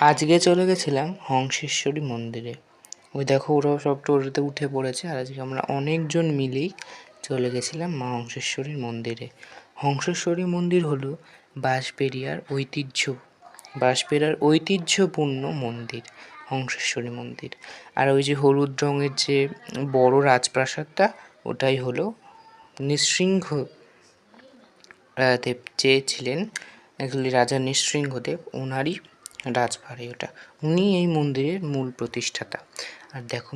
আজকে চলে গেছিলাম হংসেশ্বরী মন্দিরে। ওই দেখো ওরাও সব টোটোতে উঠে পড়েছে, আর আজকে আমরা অনেকজন মিলেই চলে গেছিলাম মা হংসেশ্বরীর মন্দিরে। হংসেশ্বরী মন্দির হলো বাঁশবেড়িয়ার ঐতিহ্যপূর্ণ মন্দির হংসেশ্বরী মন্দির। আর ওই যে হলুদ রঙের যে বড় রাজপ্রাসাদটা, ওটাই হলো নৃসিংহ দেব যে ছিলেন, অ্যাকচুয়ালি রাজা নৃসিংহদেব, ওনারই রাজবাড়ি ওটা। উনি এই মন্দিরের মূল প্রতিষ্ঠাতা। আর দেখো,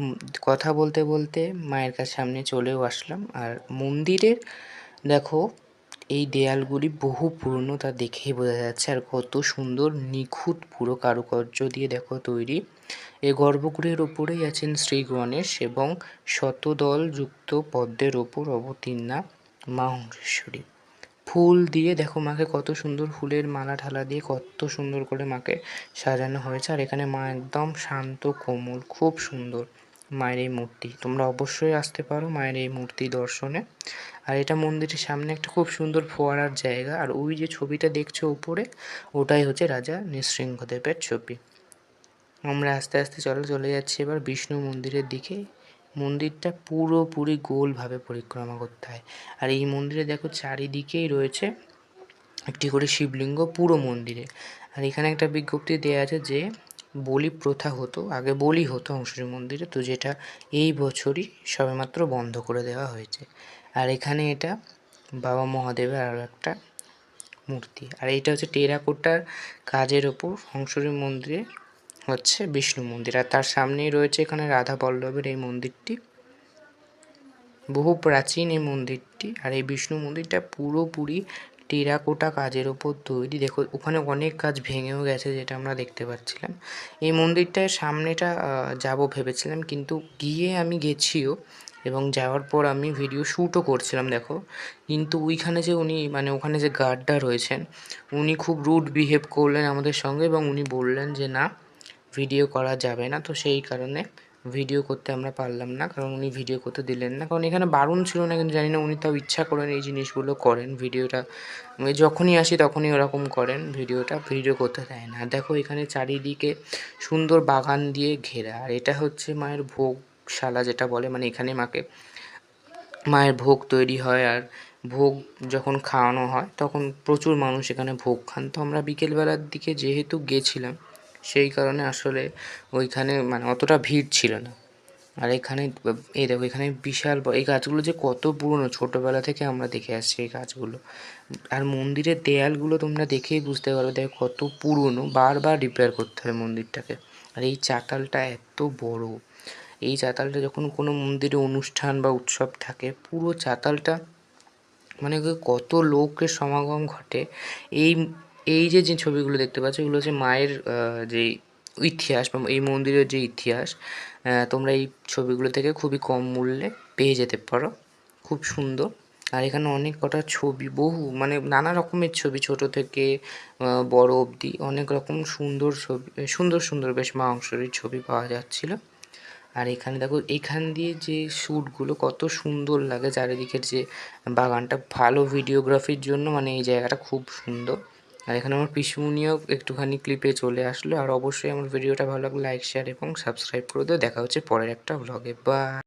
কথা বলতে বলতে মায়ের কাছে সামনে চলেও আসলাম। আর মন্দিরের দেখো এই দেয়ালগুলি বহু পুরনো, তা দেখেই বোঝা যাচ্ছে। আর কত সুন্দর নিখুঁত পুরো কারুকার্য দিয়ে দেখো তৈরি। এই গর্ভগৃহের ওপরেই আছেন শ্রী গণেশ এবং শতদল যুক্ত পদ্মের ওপর অবতীর্ণা মা হংসেশ্বরী। ফুল দিয়ে দেখো মাকে কত সুন্দর, ফুলের মালা ঠালা দিয়ে কত সুন্দর করে মাকে সাজানো হয়েছে। আর এখানে মা একদম শান্ত কোমল, খুব সুন্দর মায়ের এই মূর্তি। তোমরা অবশ্যই আসতে পারো মায়ের এই মূর্তি দর্শনে। আর এটা মন্দিরের সামনে একটা খুব সুন্দর ফোয়ারার জায়গা। আর ওই যে ছবিটা দেখছো উপরে, ওটাই হচ্ছে রাজা নৃসিংহদেবের ছবি। আমরা আস্তে আস্তে চলে যাচ্ছি এবার বিষ্ণু মন্দিরের দিকে। মন্দিরটা পুরোপুরি গোলভাবে পরিক্রমা করতে হয়। আর এই মন্দিরে দেখো চারিদিকেই রয়েছে একটি করে শিবলিঙ্গ পুরো মন্দিরে। আর এখানে একটা বিজ্ঞপ্তি দেওয়া আছে যে বলি প্রথা হতো, আগে বলি হতো হংসেশ্বরী মন্দিরে, তো যেটা এই বছরই সবেমাত্র বন্ধ করে দেওয়া হয়েছে। আর এখানে এটা বাবা মহাদেবের আরও একটা মূর্তি। আর এইটা হচ্ছে টেরাকোটার কাজের ওপর হংসেশ্বরী মন্দিরে হচ্ছে বিষ্ণু মন্দির। আর তার সামনেই রয়েছে এখানে রাধা বল্লভের এই মন্দিরটি, বহু প্রাচীন এই মন্দিরটি। আর এই বিষ্ণু মন্দিরটা পুরোপুরি টেরাকোটা কাজের ওপর তৈরি। দেখো ওখানে অনেক কাজ ভেঙেও গেছে, যেটা আমরা দেখতে পাচ্ছিলাম। এই মন্দিরটার সামনেটা যাব ভেবেছিলাম, কিন্তু গিয়ে আমি গেছিও এবং যাওয়ার পর আমি ভিডিও শ্যুটও করছিলাম দেখো। কিন্তু ওইখানে যে উনি, মানে ওখানে যে গার্ডটা রয়েছেন, উনি খুব রুড বিহেভ করলেন আমাদের সঙ্গে এবং উনি বললেন যে না, ভিডিও করা যাবে না। তো সেই কারণে ভিডিও করতে আমরা পারলাম না, কারণ উনি ভিডিও করতে দিলেন না। কারণ এখানে বারণ ছিল না, কিন্তু জানি না উনি তাও ইচ্ছা করেন এই জিনিসগুলো করেন। ভিডিওটা যখনই আসি তখনই ওরকম করেন, ভিডিও করতে দেয় না। দেখো এখানে চারিদিকে সুন্দর বাগান দিয়ে ঘেরা। আর এটা হচ্ছে মায়ের ভোগশালা যেটা বলে, মানে এখানে মায়ের ভোগ তৈরি হয়। আর ভোগ যখন খাওয়ানো হয় তখন প্রচুর মানুষ এখানে ভোগ খান। তো আমরা বিকেলবেলার দিকে যেহেতু গেছিলাম, সেই কারণে আসলে ওইখানে মানে অতটা ভিড় ছিল না। আর এখানে এই দেখো, এখানে বিশাল এই গাছগুলো যে কত পুরনো, ছোটোবেলা থেকে আমরা দেখে আসছি এই গাছগুলো। আর মন্দিরের দেয়ালগুলো তোমরা দেখেই বুঝতে পারো দেখো কত পুরনো, বারবার রিপেয়ার করতে হয় মন্দিরটাকে। আর এই চাতালটা এত বড়, এই চাতালটা যখন কোনো মন্দিরে অনুষ্ঠান বা উৎসব থাকে, পুরো চাতালটা মানে কত লোকের সমাগম ঘটে। এই এই যে ছবিগুলো দেখতে পাচ্ছ, এগুলো হচ্ছে মায়ের যে ইতিহাস বা এই মন্দিরের যে ইতিহাস। তোমরা এই ছবিগুলো থেকে খুবই কম মূল্যে পেয়ে যেতে পারো, খুব সুন্দর। আর এখানে অনেক কটা ছবি, বহু মানে নানা রকমের ছবি, ছোট থেকে বড় অবধি অনেক রকম সুন্দর ছবি, সুন্দর বেশ মা হংসেশ্বরীর ছবি পাওয়া যাচ্ছিলো। আর এখানে দেখো, এখান দিয়ে যে শ্যুটগুলো কত সুন্দর লাগে, চারিদিকের যে বাগানটা, ভালো ভিডিওগ্রাফির জন্য মানে এই জায়গাটা খুব সুন্দর। আর এখানে আমার পিসিমণিও একটুখানি ক্লিপে চলে আসলো। আর অবশ্যই আমার ভিডিওটা ভালো লাগলে লাইক, শেয়ার এবং সাবস্ক্রাইব করে দিও। দেখা হচ্ছে পরের একটা ব্লগে। বাই।